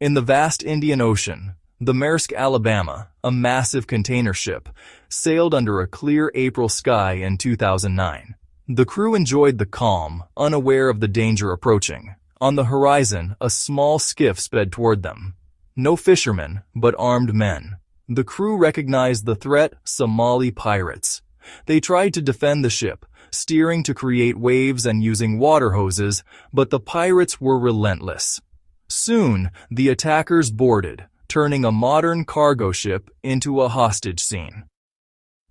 In the vast Indian Ocean, the Maersk, Alabama, a massive container ship, sailed under a clear April sky in 2009. The crew enjoyed the calm, unaware of the danger approaching. On the horizon, a small skiff sped toward them. No fishermen, but armed men. The crew recognized the threat: Somali pirates. They tried to defend the ship, steering to create waves and using water hoses, but the pirates were relentless. Soon, the attackers boarded, turning a modern cargo ship into a hostage scene.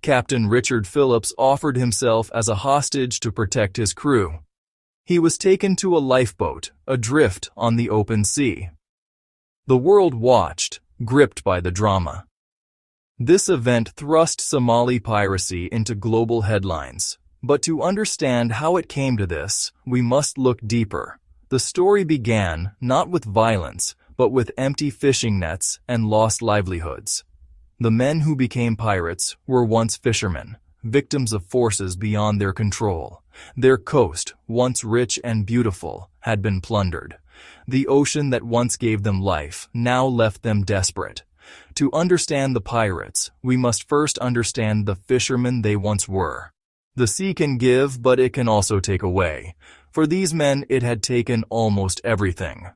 Captain Richard Phillips offered himself as a hostage to protect his crew. He was taken to a lifeboat, adrift on the open sea. The world watched, gripped by the drama. This event thrust Somali piracy into global headlines. But to understand how it came to this, we must look deeper. The story began not with violence, but with empty fishing nets and lost livelihoods. The men who became pirates were once fishermen, victims of forces beyond their control. Their coast, once rich and beautiful, had been plundered. The ocean that once gave them life now left them desperate. To understand the pirates, we must first understand the fishermen they once were. The sea can give, but it can also take away. For these men, it had taken almost everything.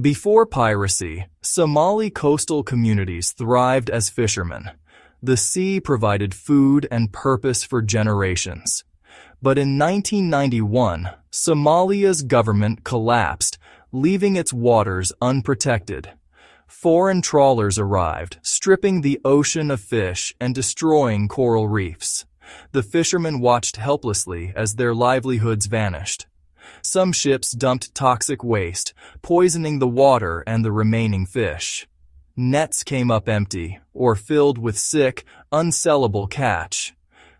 Before piracy, Somali coastal communities thrived as fishermen. The sea provided food and purpose for generations. But in 1991, Somalia's government collapsed, leaving its waters unprotected. Foreign trawlers arrived, stripping the ocean of fish and destroying coral reefs. The fishermen watched helplessly as their livelihoods vanished. Some ships dumped toxic waste, poisoning the water and the remaining fish. Nets came up empty, or filled with sick, unsellable catch.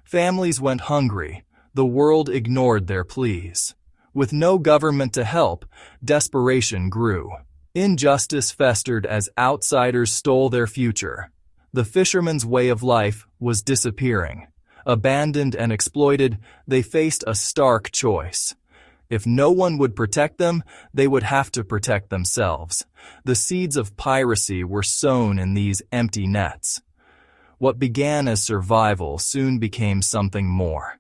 Families went hungry. The world ignored their pleas. With no government to help, desperation grew. Injustice festered as outsiders stole their future. The fishermen's way of life was disappearing. Abandoned and exploited, they faced a stark choice. If no one would protect them, they would have to protect themselves. The seeds of piracy were sown in these empty nets. What began as survival soon became something more.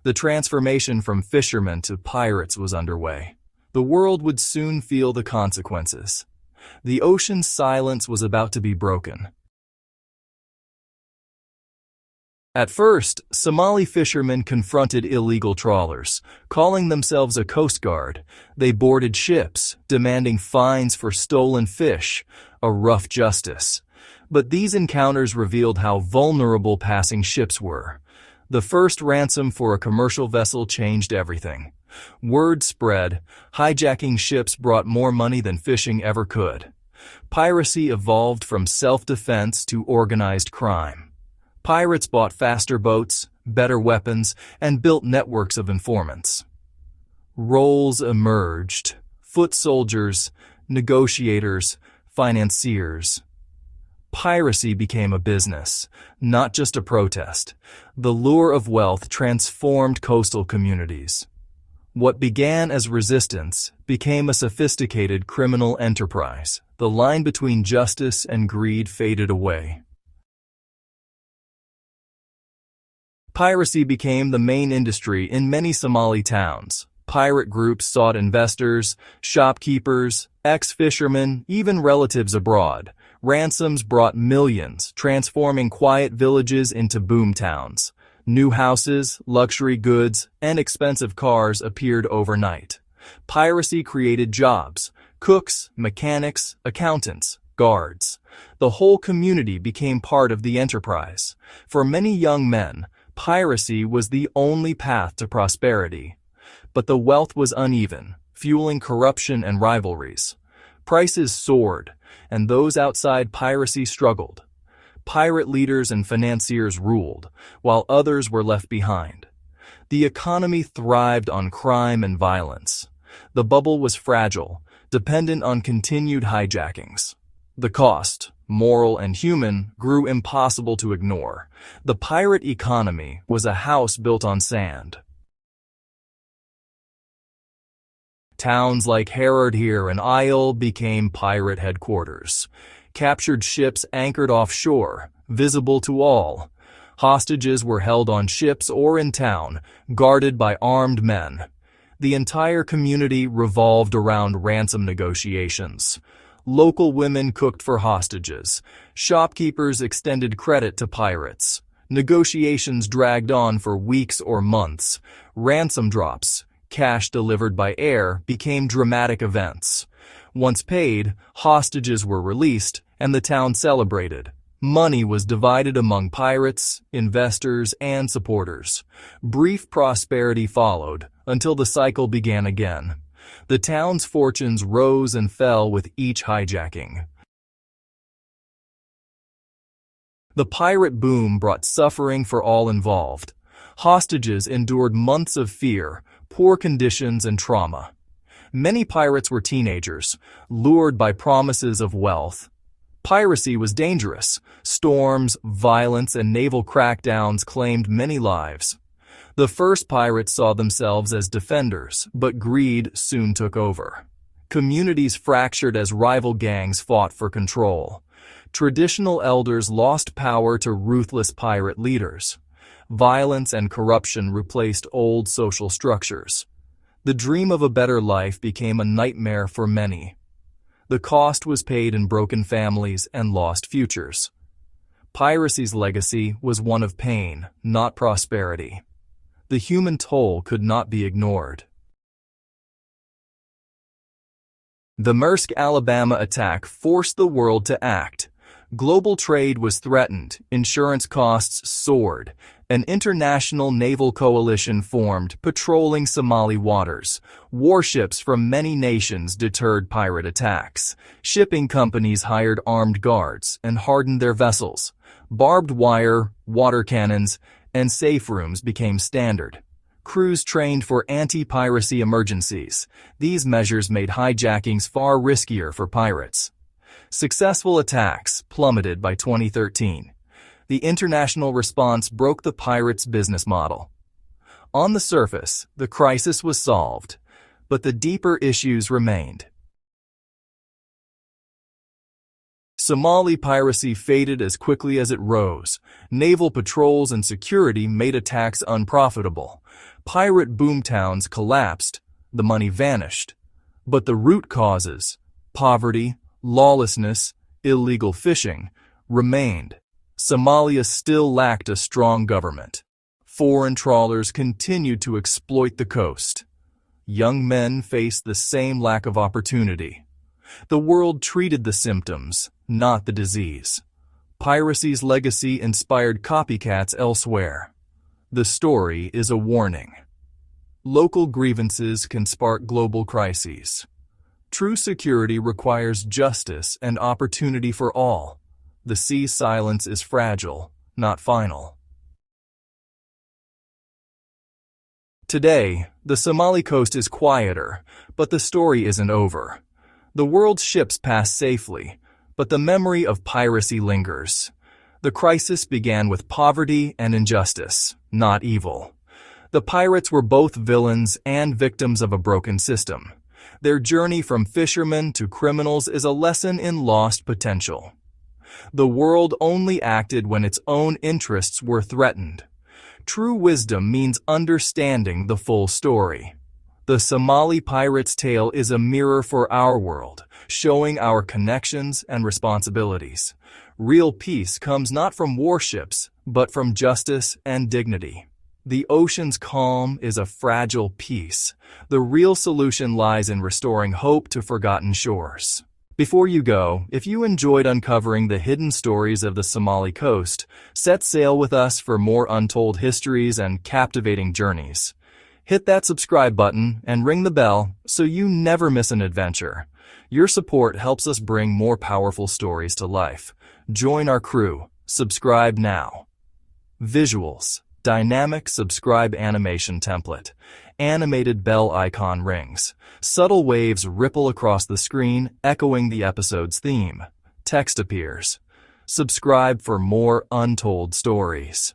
The transformation from fishermen to pirates was underway. The world would soon feel the consequences. The ocean's silence was about to be broken. At first, Somali fishermen confronted illegal trawlers, calling themselves a coast guard. They boarded ships, demanding fines for stolen fish, a rough justice. But these encounters revealed how vulnerable passing ships were. The first ransom for a commercial vessel changed everything. Word spread, hijacking ships brought more money than fishing ever could. Piracy evolved from self-defense to organized crime. Pirates bought faster boats, better weapons, and built networks of informants. Roles emerged: foot soldiers, negotiators, financiers. Piracy became a business, not just a protest. The lure of wealth transformed coastal communities. What began as resistance became a sophisticated criminal enterprise. The line between justice and greed faded away. Piracy became the main industry in many Somali towns. Pirate groups sought investors, shopkeepers, ex-fishermen, even relatives abroad. Ransoms brought millions, transforming quiet villages into boom towns. New houses, luxury goods, and expensive cars appeared overnight. Piracy created jobs: cooks, mechanics, accountants, guards. The whole community became part of the enterprise. For many young men, piracy was the only path to prosperity. But the wealth was uneven, fueling corruption and rivalries. Prices soared, and those outside piracy struggled. Pirate leaders and financiers ruled, while others were left behind. The economy thrived on crime and violence. The bubble was fragile, dependent on continued hijackings. The cost, moral and human, grew impossible to ignore. The pirate economy was a house built on sand. Towns like Harardhere and Isle became pirate headquarters. Captured ships anchored offshore, visible to all. Hostages were held on ships or in town, guarded by armed men. The entire community revolved around ransom negotiations. Local women cooked for hostages. Shopkeepers extended credit to pirates. Negotiations dragged on for weeks or months. Ransom drops, cash delivered by air, became dramatic events. Once paid, hostages were released, and the town celebrated. Money was divided among pirates, investors, and supporters. Brief prosperity followed, until the cycle began again. The town's fortunes rose and fell with each hijacking. The pirate boom brought suffering for all involved. Hostages endured months of fear, poor conditions, and trauma. Many pirates were teenagers, lured by promises of wealth. Piracy was dangerous. Storms, violence, and naval crackdowns claimed many lives. The first pirates saw themselves as defenders, but greed soon took over. Communities fractured as rival gangs fought for control. Traditional elders lost power to ruthless pirate leaders. Violence and corruption replaced old social structures. The dream of a better life became a nightmare for many. The cost was paid in broken families and lost futures. Piracy's legacy was one of pain, not prosperity. The human toll could not be ignored. The Maersk, Alabama attack forced the world to act. Global trade was threatened, insurance costs soared. An international naval coalition formed, patrolling Somali waters. Warships from many nations deterred pirate attacks. Shipping companies hired armed guards and hardened their vessels. Barbed wire, water cannons, and safe rooms became standard. Crews trained for anti-piracy emergencies. These measures made hijackings far riskier for pirates. Successful attacks plummeted by 2013. The international response broke the pirates' business model. On the surface, the crisis was solved, but the deeper issues remained. Somali piracy faded as quickly as it rose. Naval patrols and security made attacks unprofitable. Pirate boomtowns collapsed, the money vanished. But the root causes, poverty, lawlessness, illegal fishing, remained. Somalia still lacked a strong government. Foreign trawlers continued to exploit the coast. Young men faced the same lack of opportunity. The world treated the symptoms, not the disease. Piracy's legacy inspired copycats elsewhere. The story is a warning. Local grievances can spark global crises. True security requires justice and opportunity for all. The sea's silence is fragile, not final. Today, the Somali coast is quieter, but the story isn't over. The world's ships pass safely, but the memory of piracy lingers. The crisis began with poverty and injustice, not evil. The pirates were both villains and victims of a broken system. Their journey from fishermen to criminals is a lesson in lost potential. The world only acted when its own interests were threatened. True wisdom means understanding the full story. The Somali pirate's tale is a mirror for our world, showing our connections and responsibilities. Real peace comes not from warships, but from justice and dignity. The ocean's calm is a fragile peace. The real solution lies in restoring hope to forgotten shores. Before you go, if you enjoyed uncovering the hidden stories of the Somali coast, set sail with us for more untold histories and captivating journeys. Hit that subscribe button and ring the bell so you never miss an adventure. Your support helps us bring more powerful stories to life. Join our crew. Subscribe now. Visuals. Dynamic subscribe animation template. Animated bell icon rings. Subtle waves ripple across the screen, echoing the episode's theme. Text appears. Subscribe for more untold stories.